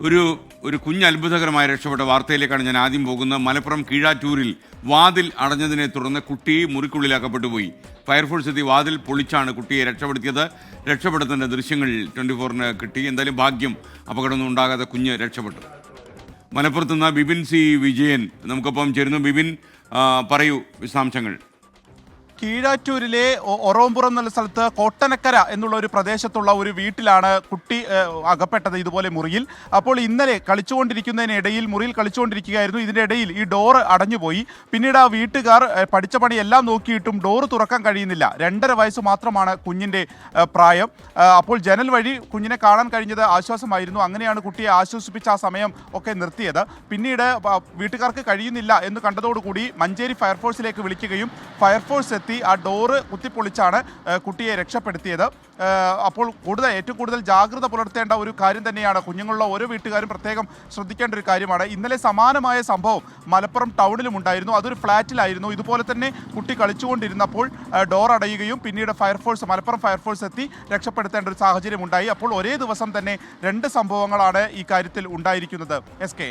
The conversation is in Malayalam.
ഒരു കുഞ്ഞ് അത്ഭുതകരമായി രക്ഷപ്പെട്ട വാർത്തയിലേക്കാണ് ഞാൻ ആദ്യം പോകുന്നത്. മലപ്പുറം കീഴാറ്റൂരിൽ വാതിൽ അടഞ്ഞതിനെ തുടർന്ന് കുട്ടി മുറിക്കുള്ളിലാക്കപ്പെട്ടു പോയി. ഫയർഫോഴ്സ് എത്തി വാതിൽ പൊളിച്ചാണ് കുട്ടിയെ രക്ഷപ്പെടുത്തിയത്. രക്ഷപ്പെടുത്തേണ്ട ദൃശ്യങ്ങൾ 24-ന് കിട്ടി. എന്തായാലും ഭാഗ്യം, അപകടമൊന്നും ഉണ്ടാകാതെ കുഞ്ഞ് രക്ഷപ്പെട്ടു. മലപ്പുറത്ത് നിന്ന് ബിബിൻ സി വിജയൻ നമുക്കൊപ്പം ചേരുന്നു. ബിബിൻ, പറയൂ വിശദാംശങ്ങൾ. കീഴാറ്റൂരിലെ ഒറോമ്പുറം എന്നുള്ള സ്ഥലത്ത് കോട്ടനക്കര എന്നുള്ള ഒരു പ്രദേശത്തുള്ള ഒരു വീട്ടിലാണ് കുട്ടി അകപ്പെട്ടത്, ഇതുപോലെ മുറിയിൽ. അപ്പോൾ ഇന്നലെ കളിച്ചുകൊണ്ടിരിക്കുന്നതിനിടയിൽ മുറിയിൽ കളിച്ചുകൊണ്ടിരിക്കുകയായിരുന്നു. ഇതിൻ്റെ ഇടയിൽ ഈ ഡോറ് അടഞ്ഞുപോയി. പിന്നീട് ആ വീട്ടുകാർ പഠിച്ച പണി എല്ലാം നോക്കിയിട്ടും ഡോറ് തുറക്കാൻ കഴിയുന്നില്ല. 2.5 വയസ്സ് മാത്രമാണ് കുഞ്ഞിൻ്റെ പ്രായം. അപ്പോൾ ജനൽ വഴി കുഞ്ഞിനെ കാണാൻ കഴിഞ്ഞത് ആശ്വാസമായിരുന്നു. അങ്ങനെയാണ് കുട്ടിയെ ആശ്വസിപ്പിച്ച് ആ സമയം ഒക്കെ നിർത്തിയത്. പിന്നീട് വീട്ടുകാർക്ക് കഴിയുന്നില്ല എന്ന് കണ്ടതോടുകൂടി മഞ്ചേരി ഫയർഫോഴ്സിലേക്ക് വിളിക്കുകയും ഫയർഫോഴ്സ് എത്തി ആ ഡോറ് കുത്തിപ്പൊളിച്ചാണ് കുട്ടിയെ രക്ഷപ്പെടുത്തിയത്. അപ്പോൾ ഏറ്റവും കൂടുതൽ ജാഗ്രത പുലർത്തേണ്ട ഒരു കാര്യം തന്നെയാണ്. കുഞ്ഞുങ്ങളുള്ള ഓരോ വീട്ടുകാരും പ്രത്യേകം ശ്രദ്ധിക്കേണ്ട ഒരു കാര്യമാണ്. ഇന്നലെ സമാനമായ സംഭവം മലപ്പുറം ടൗണിലും ഉണ്ടായിരുന്നു. അതൊരു ഫ്ലാറ്റിലായിരുന്നു. ഇതുപോലെ തന്നെ കുട്ടി കളിച്ചുകൊണ്ടിരുന്നപ്പോൾ ഡോർ അടയുകയും പിന്നീട് മലപ്പുറം ഫയർഫോഴ്സ് എത്തി രക്ഷപ്പെടുത്തേണ്ട ഒരു സാഹചര്യം ഉണ്ടായി. അപ്പോൾ ഒരേ ദിവസം തന്നെ 2 സംഭവങ്ങളാണ് ഈ കാര്യത്തിൽ ഉണ്ടായിരിക്കുന്നത്. SK